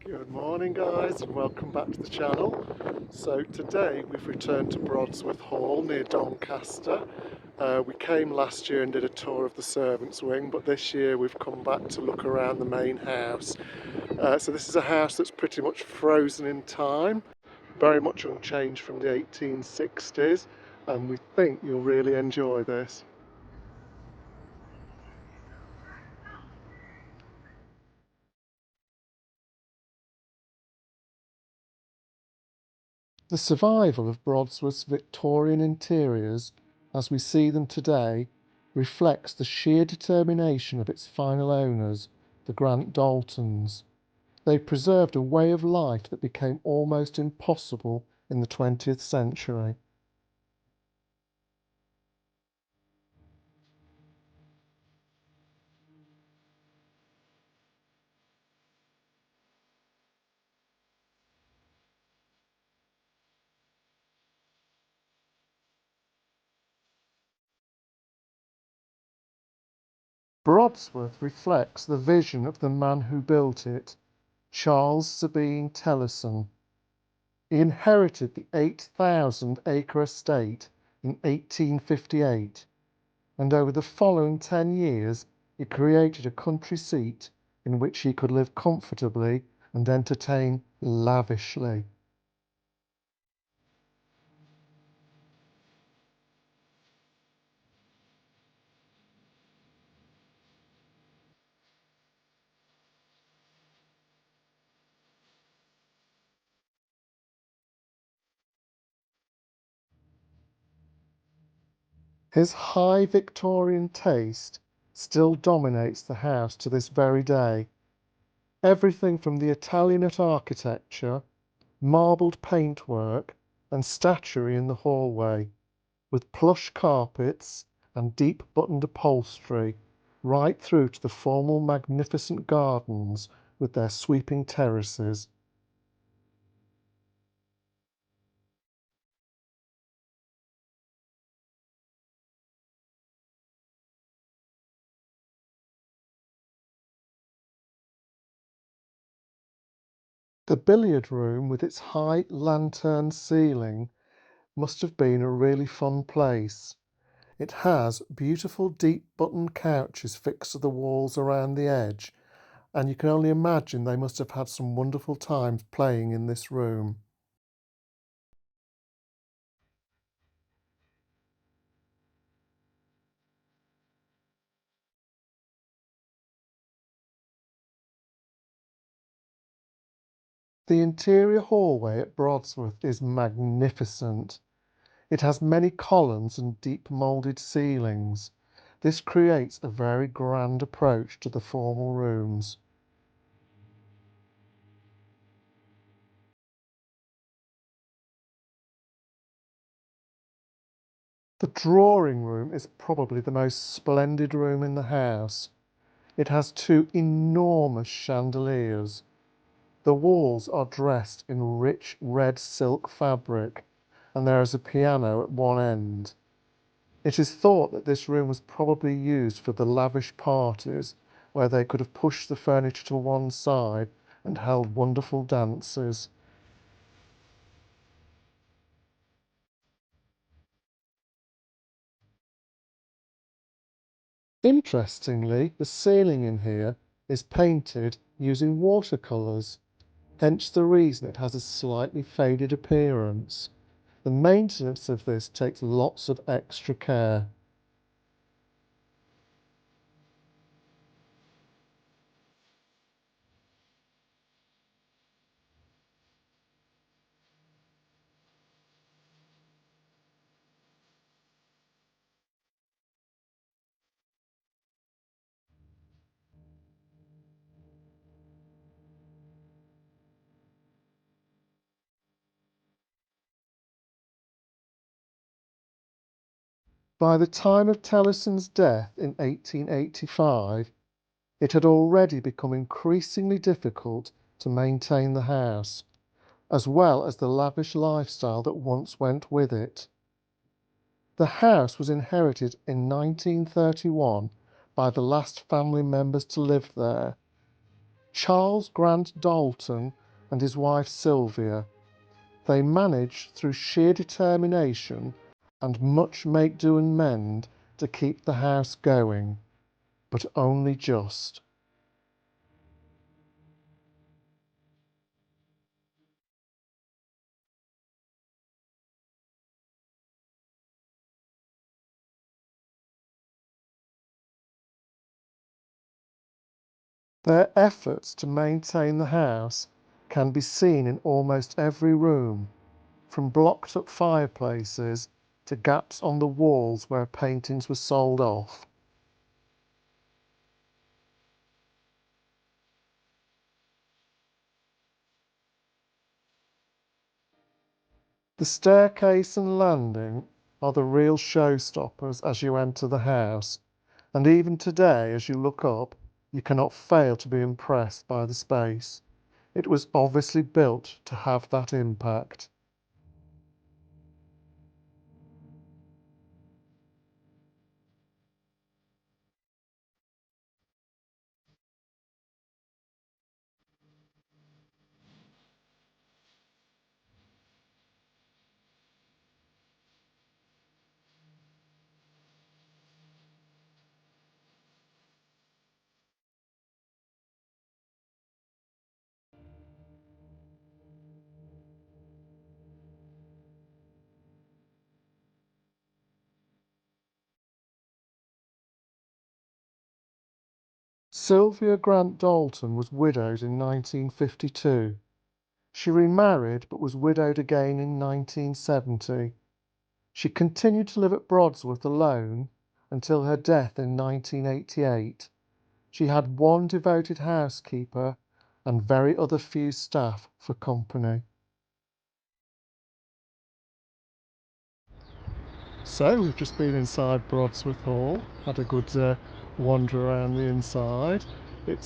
Good morning guys, and welcome back to the channel. So today we've returned to BRODSWORTH Hall near Doncaster. We came last year and did a tour of the servants' wing, but this year we've come back to look around the main house. So this is a house that's pretty much frozen in time, very much unchanged from the 1860s, and we think you'll really enjoy this. The survival of Brodsworth's Victorian interiors, as we see them today, reflects the sheer determination of its final owners, the Grant Daltons. They preserved a way of life that became almost impossible in the 20th century. Brodsworth reflects the vision of the man who built it, Charles Sabine Thelluson. He inherited the 8,000-acre estate in 1858, and over the following 10 years he created a country seat in which he could live comfortably and entertain lavishly. His high Victorian taste still dominates the house to this very day. Everything from the Italianate architecture, marbled paintwork, and statuary in the hallway, with plush carpets and deep buttoned upholstery, right through to the formal magnificent gardens with their sweeping terraces. The billiard room, with its high lantern ceiling, must have been a really fun place. It has beautiful deep buttoned couches fixed to the walls around the edge, and you can only imagine they must have had some wonderful times playing in this room. The interior hallway at Brodsworth is magnificent. It has many columns and deep moulded ceilings. This creates a very grand approach to the formal rooms. The drawing room is probably the most splendid room in the house. It has two enormous chandeliers. The walls are dressed in rich red silk fabric, and there is a piano at one end. It is thought that this room was probably used for the lavish parties, where they could have pushed the furniture to one side and held wonderful dances. Interestingly, the ceiling in here is painted using watercolours, hence the reason it has a slightly faded appearance. The maintenance of this takes lots of extra care. By the time of Thelluson's death in 1885, it had already become increasingly difficult to maintain the house, as well as the lavish lifestyle that once went with it. The house was inherited in 1931 by the last family members to live there, Charles Grant Dalton and his wife Sylvia. They managed through sheer determination and much make do and mend to keep the house going, but only just. Their efforts to maintain the house can be seen in almost every room, from blocked up fireplaces to gaps on the walls where paintings were sold off. The staircase and landing are the real showstoppers as you enter the house, and even today, as you look up, you cannot fail to be impressed by the space. It was obviously built to have that impact. Sylvia Grant Dalton was widowed in 1952. She remarried but was widowed again in 1970. She continued to live at Brodsworth alone until her death in 1988. She had one devoted housekeeper and very other few staff for company. So we've just been inside Brodsworth Hall, had a good wander around the inside. It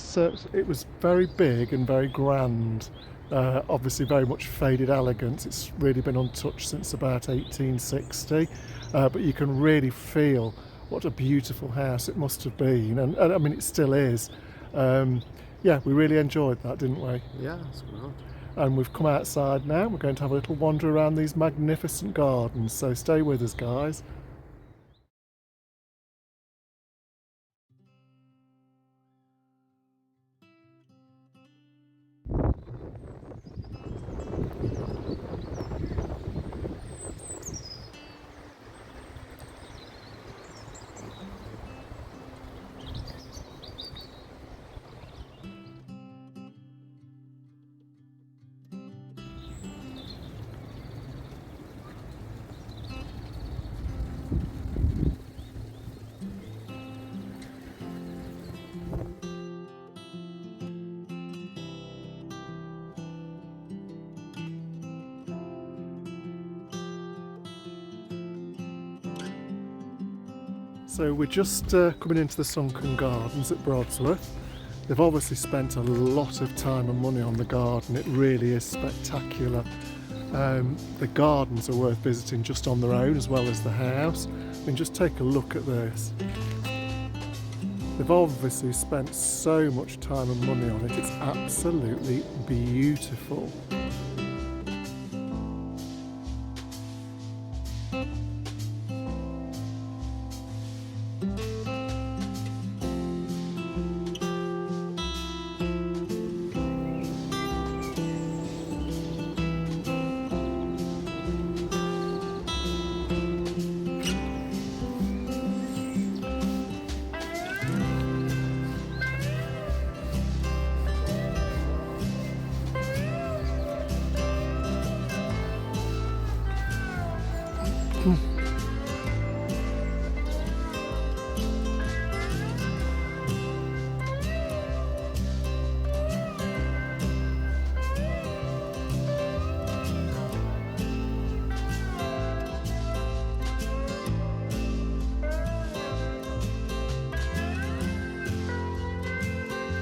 was very big and very grand. Obviously very much faded elegance. It's really been untouched since about 1860, but you can really feel what a beautiful house it must have been, and I mean it still is. Yeah, we really enjoyed that, didn't we? Yeah, that's good. And we've come outside now. We're going to have a little wander around these magnificent gardens, so stay with us, guys. So we're just coming into the sunken gardens at Brodsworth. They've obviously spent a lot of time and money on the garden. It really is spectacular. The gardens are worth visiting just on their own as well as the house. And just take a look at this. They've obviously spent so much time and money on it. It's absolutely beautiful.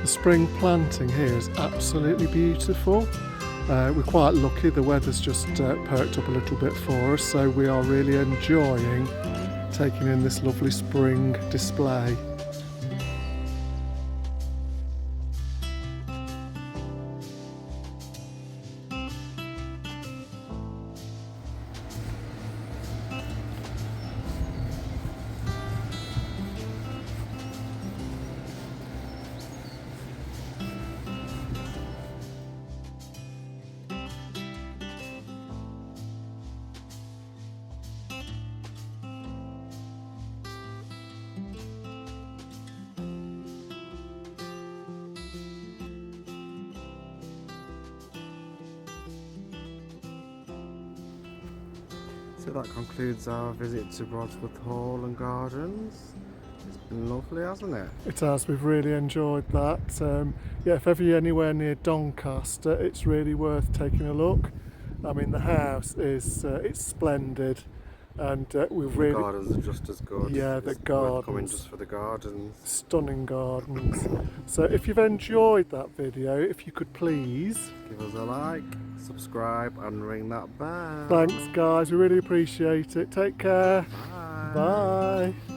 The spring planting here is absolutely beautiful. We're quite lucky, the weather's just perked up a little bit for us, so we are really enjoying taking in this lovely spring display. So that concludes our visit to Brodsworth Hall and Gardens. It's been lovely, hasn't it? It has, we've really enjoyed that. Yeah, if ever you're anywhere near Doncaster, it's really worth taking a look. I mean, the house is it's splendid, and we've really... The gardens are just as good. Yeah, the it's gardens. Worth coming just for the gardens. Stunning gardens. So if you've enjoyed that video, if you could please... Give us a like, subscribe and ring that bell. Thanks guys, we really appreciate it. Take care. Bye. Bye.